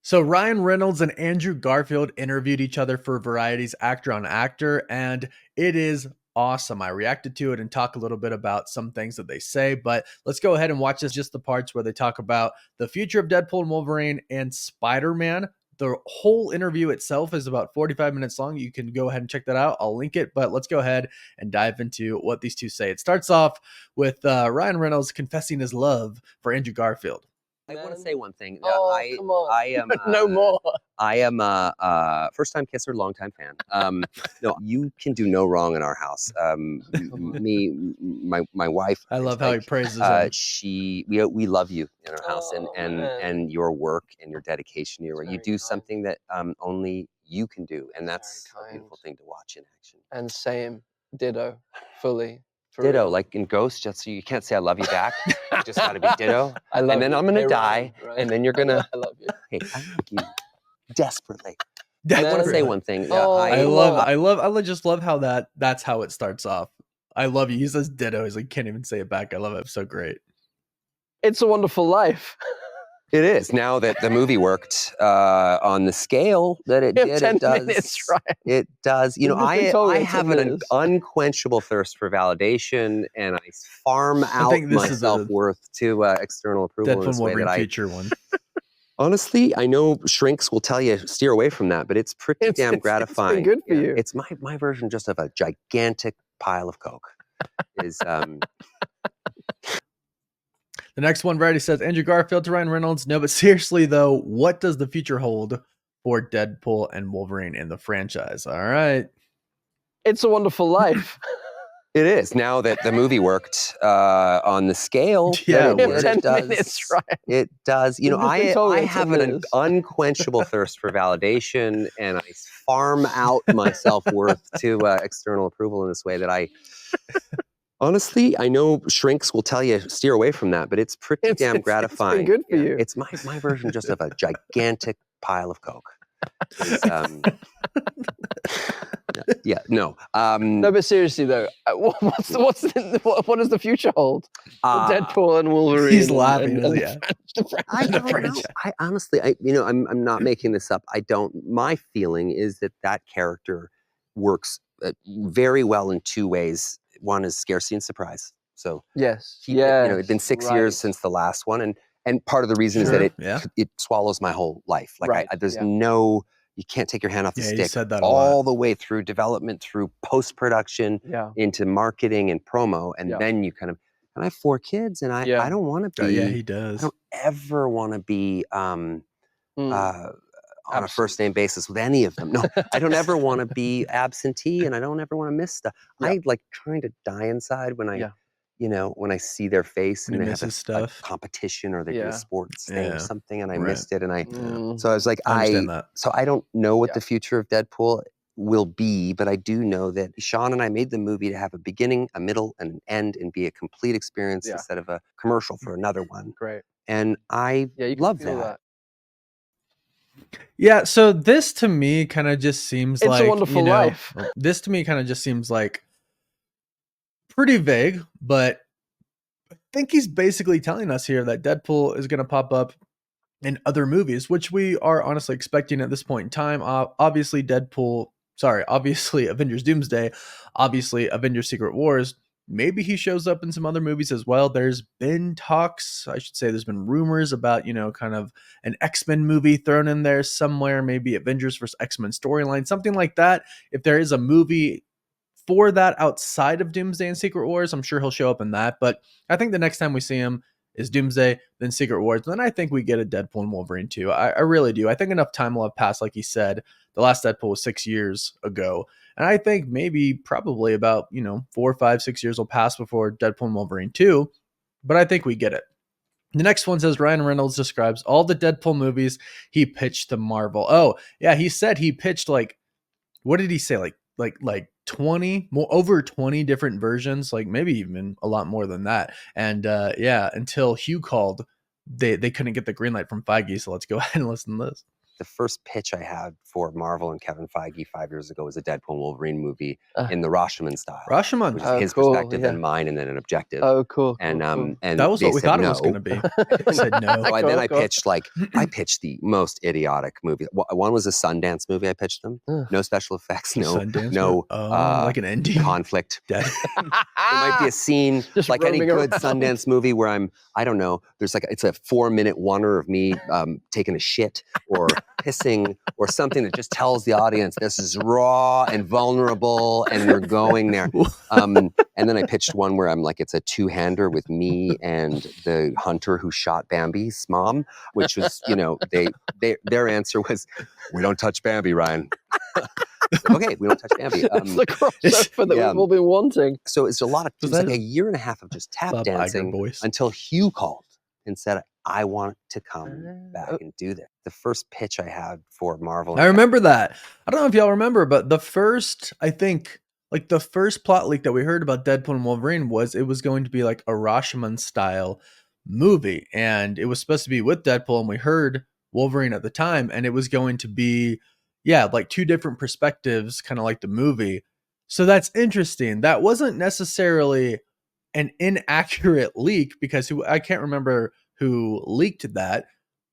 So Ryan Reynolds and Andrew Garfield interviewed each other for Variety's Actor on Actor, and it is awesome. I reacted to it and talk a little bit about some things that they say, but let's go ahead and watch this, just the parts where they talk about the future of Deadpool and Wolverine and Spider-Man. The whole interview itself is about 45 minutes long. You can go ahead and check that out. I'll link it, but let's go ahead and dive into what these two say. It starts off with Ryan Reynolds confessing his love for Andrew Garfield. I want to say one thing. Oh, come on. I am No more. I am a first-time kisser, long-time fan. No, you can do no wrong in our house. My wife. I love how he praises him. We love you in our house, Oh, and man. your work and your dedication. You That's very do kind. something that only you can do, and that's That's very a beautiful kind. thing to watch in action. And same, ditto, fully. For Ditto, real. like in Ghost, just so you can't say I love you back. You just gotta be ditto. I love And then you. I'm gonna Hey, die, Ryan, right? and then you're gonna. I love you. Hey, I like you desperately. I That's want to say really- one thing. Oh, I just love how that's how it starts off. I love you. He says ditto. He's like, can't even say it back. I love it. It's so great. It's a Wonderful Life. It is. Now that the movie worked on the scale that it You did, have 10 it does. minutes, right? It does. You know, You've been told I you have have 10 an minutes. unquenchable thirst for validation, and I farm out think this my is a self-worth to external approval in Deadpool this and way that Wolverine I. feature one. Honestly, I know shrinks will tell you steer away from that, but it's pretty damn It's gratifying. been good for you. It's my version just of a gigantic pile of coke. Is The next one, Variety says, Andrew Garfield to Ryan Reynolds. No, but seriously, though, what does the future hold for Deadpool and Wolverine in the franchise? All right. It's a Wonderful Life. It is. Now that the movie worked on the scale Yeah, that it it did, 10 it does. minutes, right? It does. You know, You've been told I you have 10 have an minutes. unquenchable thirst for validation, and I farm out my self-worth to external approval in this way that I. Honestly, I know shrinks will tell you steer away from that, but it's pretty damn gratifying. It's been good for you. It's my version just of a gigantic pile of coke. Is, no. No, but seriously though, what does the future hold for Deadpool and Wolverine? He's laughing, and yeah. I The don't know. franchise. I honestly, I'm not making this up. I don't. My feeling is that character works very well in two ways. One is scarcity and surprise. So Yes, it's been 6 years since the last one, and part of the reason is that it swallows my whole life. Like Right, there's yeah. no, you can't take your hand off the Yeah, you stick said that a all lot. the way through development, through post production, Yeah. into marketing and promo, and Yeah. then you kind of. And I have 4 kids, and I don't want to be. Yeah, he I does. don't ever want to be on a first name basis with any of them. No, I don't ever want to be absentee, and I don't ever want to miss stuff. Yeah. I like trying to die inside when I, when I see their face When and he they have a misses stuff. competition or they do a sports thing or something, and I Right. missed it, and Mm. so I was like, I understand that. So I don't know what the future of Deadpool will be, but I do know that Sean and I made the movie to have a beginning, a middle, and an end, and be a complete experience instead of a commercial for another one. Great. And I You can love feel that. Yeah, so this to me kind of just seems It's like a Wonderful Life. This to me kind of just seems like pretty vague, but I think he's basically telling us here that Deadpool is going to pop up in other movies, which we are honestly expecting at this point in time. Obviously, Avengers Doomsday, obviously Avengers Secret Wars. Maybe he shows up in some other movies as well. There's been talks, I should say, there's been rumors about, kind of an X-Men movie thrown in there somewhere, maybe Avengers vs. X-Men storyline, something like that. If there is a movie for that outside of Doomsday and Secret Wars, I'm sure he'll show up in that. But I think the next time we see him is Doomsday, then Secret Wars, then I think we get a Deadpool and Wolverine too. I really do. I think enough time will have passed, like he said. The last Deadpool was 6 years ago. And I think probably about, 4, 5, 6 years will pass before Deadpool and Wolverine 2. But I think we get it. The next one says Ryan Reynolds describes all the Deadpool movies he pitched to Marvel. Oh, yeah, he said he pitched what did he say? Like 20, over 20 different versions, like maybe even a lot more than that. And until Hugh called, they couldn't get the green light from Feige. So let's go ahead and listen to this. the first pitch I had for Marvel and Kevin Feige 5 years ago was a Deadpool and Wolverine movie in the Rashomon style, Rashomon. which is Oh, his cool, perspective yeah. and mine, and then an objective. Oh, cool. And cool. and That was they what we said thought no. it was going to be. They said no. So Cool, then I cool. pitched I pitched the most idiotic movie. One was a Sundance movie. I pitched them. No special effects. No, Sundance no, like an indie conflict. dead. There might be a scene Just like any roaming good around. Sundance movie where I don't know, there's it's a 4-minute wonder of me taking a shit or pissing or something that just tells the audience this is raw and vulnerable and we're going there. And then I pitched one where it's a two-hander with me and the hunter who shot Bambi's mom, which was, their answer was, we don't touch Bambi, Ryan. Okay, we don't touch Bambi. It's the crossover that we've all been wanting. So it's a lot of, it was a year and a half of just tap Bob Iger dancing voice. until Hugh called and said, I want to come back and do this. The first pitch I had for Marvel. I remember that. I don't know if y'all remember, but the first, I think, the first plot leak that we heard about Deadpool and Wolverine was it was going to be like a Rashomon style movie. And it was supposed to be with Deadpool, and we heard Wolverine at the time, and it was going to be, two different perspectives, kind of like the movie. So that's interesting. That wasn't necessarily an inaccurate leak, because I can't remember who leaked that,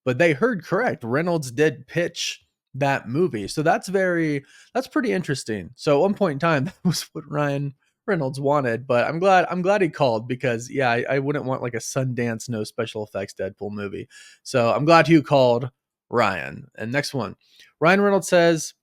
but they heard correct. Reynolds did pitch that movie. So that's pretty interesting. So at one point in time, that was what Ryan Reynolds wanted, but I'm glad he called, because I wouldn't want like a Sundance, no special effects Deadpool movie. So I'm glad you called, Ryan. And next one, Ryan Reynolds says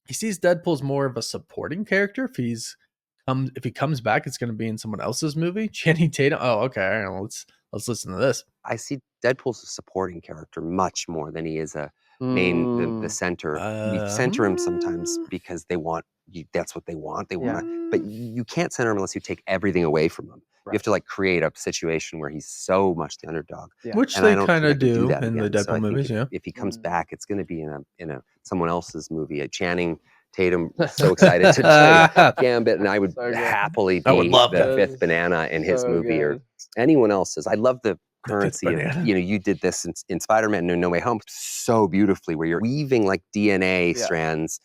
he sees Deadpool as more of a supporting character. If he comes back, it's going to be in someone else's movie. Channing Tatum. Oh, okay. All right, let's listen to this. I see Deadpool's a supporting character much more than he is a main, the center. You center him sometimes because they want you. That's what they want. They want, but you can't center him unless you take everything away from him. Right. You have to create a situation where he's so much the underdog, which and they kind of do that in again. the Deadpool movies. If he comes back, it's going to be in a someone else's movie. Channing Tatum, so excited to play Gambit, and I would happily be the fifth banana in his movie or anyone else's. I love the currency of, you did this in Spider-Man No Way Home so beautifully, where you're weaving DNA strands,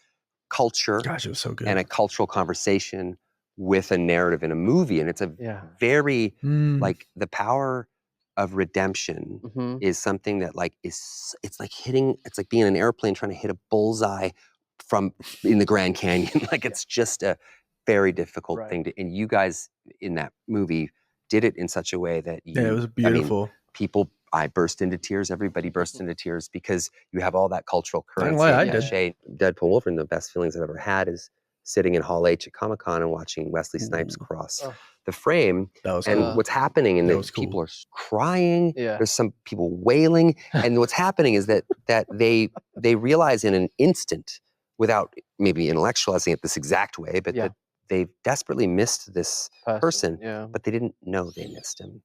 culture, gosh, it was so good, and a cultural conversation with a narrative in a movie. And it's a very the power of redemption is something that it's like being an airplane trying to hit a bullseye from in the Grand Canyon. It's just a very difficult thing to, and you guys in that movie did it in such a way that it was beautiful. I burst into tears. Everybody burst into tears because you have all that cultural currency. I did. Deadpool Wolverine, the best feelings I've ever had is sitting in Hall H at Comic-Con and watching Wesley Snipes cross the frame. That was and cool. What's happening, and people are crying. There's some people wailing, and what's happening is that they realize in an instant, without maybe intellectualizing it this exact way, but that they desperately missed this person, but they didn't know they missed him.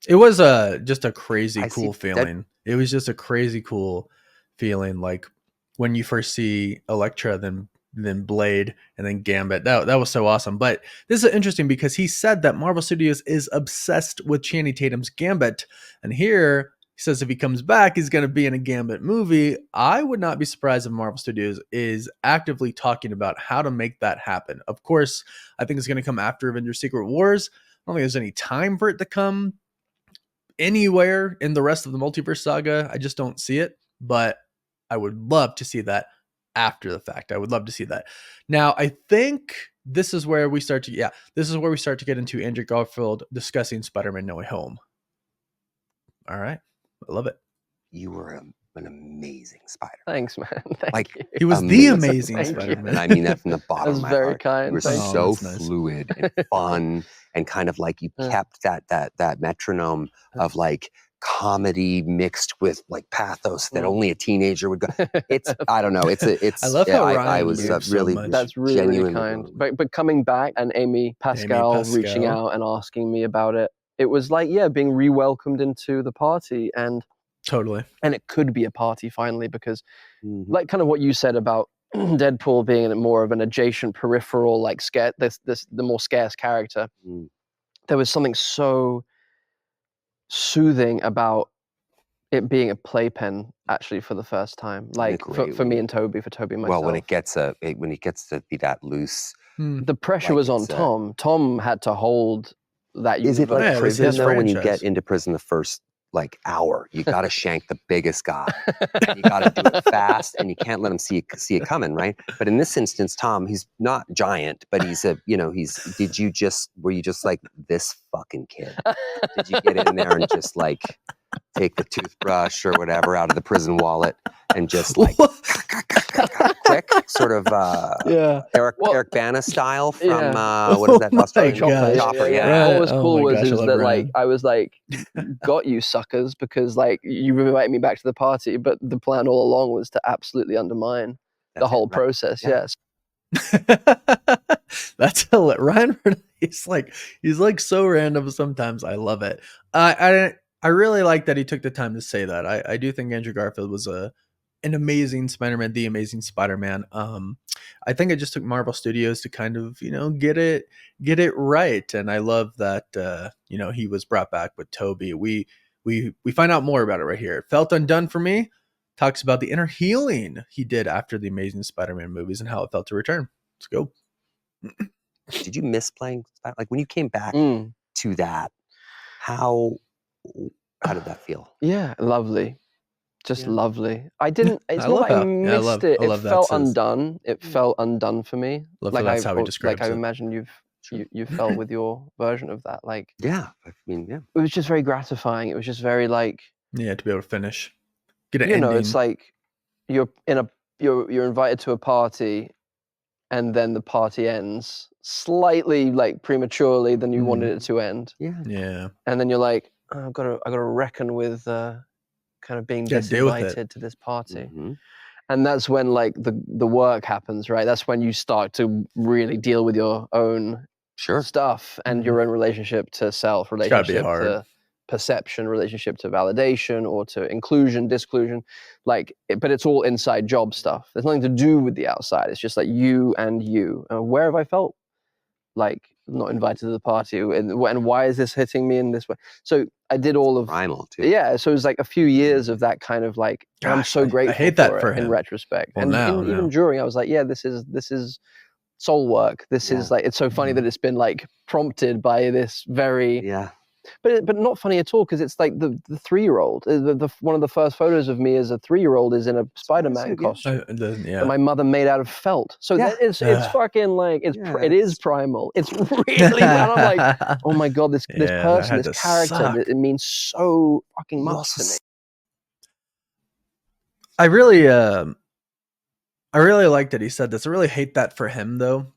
It was just a crazy cool feeling. It was just a crazy cool feeling, like when you first see Elektra, then Blade, and then Gambit. That was so awesome. But this is interesting because he said that Marvel Studios is obsessed with Channing Tatum's Gambit, and here he says if he comes back, he's going to be in a Gambit movie. I would not be surprised if Marvel Studios is actively talking about how to make that happen. Of course, I think it's going to come after Avengers Secret Wars. I don't think there's any time for it to come anywhere in the rest of the multiverse saga. I just don't see it, but I would love to see that after the fact. I would love to see that. Now, I think this is where we start to get into Andrew Garfield discussing Spider-Man No Way Home. All right. I love it. You were an amazing Spider. Thanks, man. Thank you. He was the amazing Spider-Man. And I mean that from the bottom of my very heart. kind. You were so fluid and fun, and kind of you kept that metronome of comedy mixed with pathos that only a teenager would go. I don't know. I love how Ryan I was really much. That's really kind. But coming back and Amy Pascal reaching out and asking me about it, it was being re-welcomed into the party, and totally. And it could be a party finally, because kind of what you said about Deadpool being more of an adjacent peripheral, the more scarce character. There was something so soothing about it being a playpen actually for the first time, like for me and Toby, for Toby and myself. Well, when it gets to be that loose, the pressure like was on Tom. Tom had to hold that. Is it like prison though? When you get franchise. into prison, the first like hour, you got to shank the biggest guy. And you got to do it fast, and you can't let him see it coming, right? But in this instance, Tom, he's not giant, but he's a, you know, were you just like this fucking kid? Did you get in there and just like take the toothbrush or whatever out of the prison wallet and just like quick, sort of Eric Bana style from what is that? Chopper. Yeah. What was cool was that like I was like, got you suckers, because like you invited me back to the party, but the plan all along was to absolutely undermine the whole process. Yeah. Yes. That's hilarious. Ryan, he's like so random sometimes. I love it. I really like that he took the time to say that. I do think Andrew Garfield was an amazing Spider-Man, the Amazing Spider-Man. I think it just took Marvel Studios to kind of, you know, get it right. And I love that you know, he was brought back with Toby. We find out more about it right here. It felt undone for me. Talks about the inner healing he did after the Amazing Spider-Man movies and how it felt to return. Let's go. Did you miss playing? Like when you came back to that, how did that feel? Yeah, lovely. Just lovely. I didn't. It's not like I missed it. It felt undone. It felt undone for me. Like that's how he describes it. Like I it. imagine you felt with your version of that. Like yeah, I mean, yeah. It was just very gratifying. It was just very like to be able to finish, get an ending. ending. It's like you're invited to a party, and then the party ends slightly like prematurely than you wanted it to end. Yeah. And then you're like, oh, I gotta reckon with kind of being disinvited to this party. Mm-hmm. And that's when like the work happens, right? That's when you start to really deal with your own stuff and your own relationship to self, relationship to perception, relationship to validation or to inclusion, disclusion, but it's all inside job stuff. There's nothing to do with the outside. It's just like you and you. Where have I felt like not invited to the party, and why is this hitting me in this way? So I did all of primal too. Yeah, so it was like a few years of that kind of like. Gosh, I'm so grateful. I hate that for him in retrospect, well, and even during, I was like, yeah, this is soul work. This is like, it's so funny that it's been like prompted by this very but not funny at all, because it's like the 3-year-old. One of the first photos of me as a 3-year-old is in a Spider-Man costume that my mother made out of felt. So it's fucking like it is primal. It's really. And I'm like, oh my god, this person, this character, it means so fucking much to me. I really like that he said this. I really hate that for him though,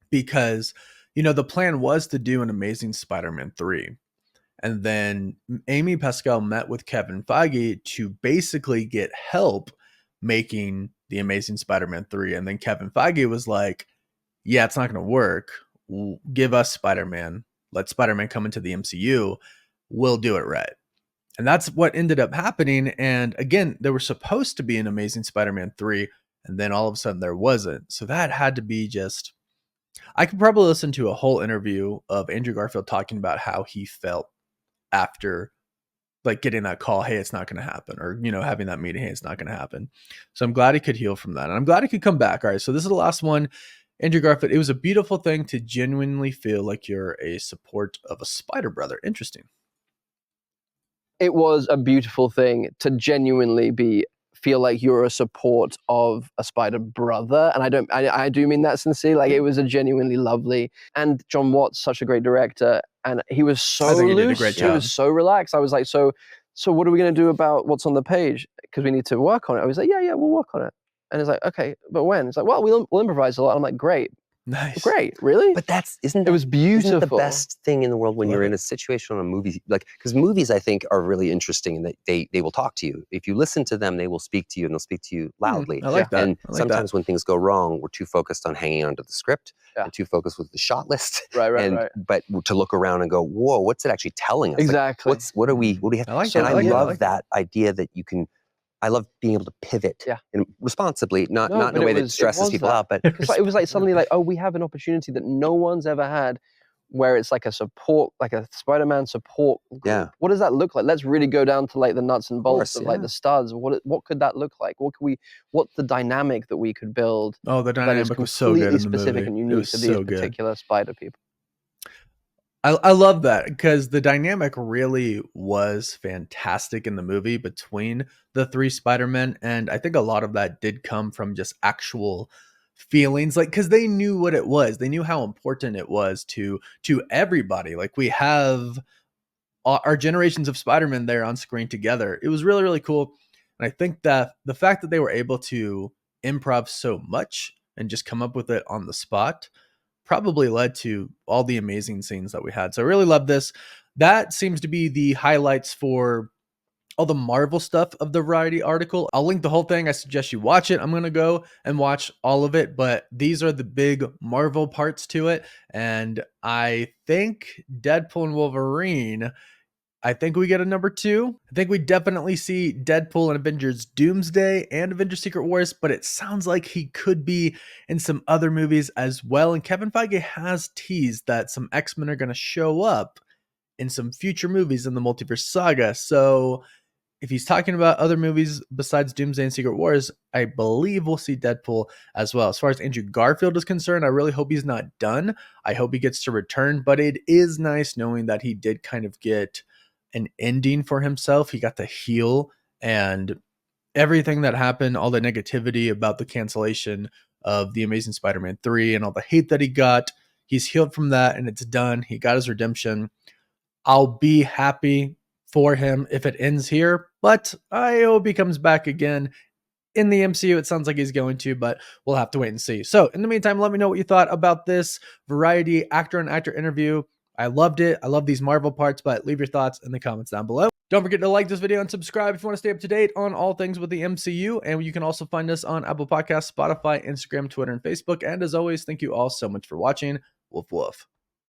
because you know, the plan was to do an Amazing Spider-Man 3. And then Amy Pascal met with Kevin Feige to basically get help making the Amazing Spider-Man 3. And then Kevin Feige was like, yeah, it's not going to work. Give us Spider-Man. Let Spider-Man come into the MCU. We'll do it right. And that's what ended up happening. And again, there was supposed to be an Amazing Spider-Man 3. And then all of a sudden there wasn't. So that had to be just... I could probably listen to a whole interview of Andrew Garfield talking about how he felt after like getting that call, hey, it's not going to happen, or, you know, having that meeting, hey, it's not going to happen. So I'm glad he could heal from that. And I'm glad he could come back. All right. So this is the last one. Andrew Garfield, it was a beautiful thing to genuinely feel like you're a support of a Spider Brother. Interesting. It was a beautiful thing to genuinely feel like you're a support of a Spider Brother, and I do mean that sincerely. Like, it was a genuinely lovely, and John Watts, such a great director, and he was so loose. He did a great job. He was so relaxed. I was like, so what are we going to do about what's on the page? Because we need to work on it. I was like, yeah, we'll work on it. And it's like, okay, but when? It's like, well, we'll improvise a lot. I'm like, great. Nice. Great, really? But it was beautiful. Isn't the best thing in the world when you're in a situation on a movie, like, because movies I think are really interesting in that they will talk to you. If you listen to them, they will speak to you, and they'll speak to you loudly. I like that. And sometimes when things go wrong, we're too focused on hanging onto the script and too focused with the shot list. Right. But to look around and go, whoa, what's it actually telling us? Exactly. Like, what do we have? I like and that. I love that idea that you can. I love being able to pivot and responsibly, not in a way that stresses people out. But it was like suddenly like, oh, we have an opportunity that no one's ever had. where it's like a support, like a Spider-Man support group. Yeah. What does that look like? Let's really go down to like the nuts and bolts of like the studs. What could that look like? What's the dynamic that we could build? Oh, the that is dynamic was so good completely in the specific movie. and It unique was to these so good. particular spider people. I love that because the dynamic really was fantastic in the movie between the three Spider-Men. And I think a lot of that did come from just actual feelings, like, because they knew what it was. They knew how important it was to everybody. Like, we have our generations of Spider-Man there on screen together. It was really, really cool. And I think that the fact that they were able to improv so much and just come up with it on the spot probably led to all the amazing scenes that we had. So I really love this. That seems to be the highlights for all the Marvel stuff of the Variety article. I'll link the whole thing. I suggest you watch it. I'm going to go and watch all of it, but these are the big Marvel parts to it. And I think Deadpool and Wolverine, I think we get a number 2. I think we definitely see Deadpool in Avengers Doomsday and Avengers Secret Wars, but it sounds like he could be in some other movies as well. And Kevin Feige has teased that some X-Men are going to show up in some future movies in the multiverse saga. So if he's talking about other movies besides Doomsday and Secret Wars, I believe we'll see Deadpool as well. As far as Andrew Garfield is concerned, I really hope he's not done. I hope he gets to return, but it is nice knowing that he did kind of get an ending for himself. He got to heal, and everything that happened, all the negativity about the cancellation of The Amazing Spider-Man 3 and all the hate that he got, he's healed from that and it's done. He got his redemption. I'll be happy for him if it ends here, but I hope he comes back again in the MCU. It sounds like he's going to, but we'll have to wait and see. So in the meantime, let me know what you thought about this Variety actor and actor interview. I loved it. I love these Marvel parts, but leave your thoughts in the comments down below. Don't forget to like this video and subscribe if you want to stay up to date on all things with the MCU. And you can also find us on Apple Podcasts, Spotify, Instagram, Twitter, and Facebook. And as always, thank you all so much for watching. Woof woof.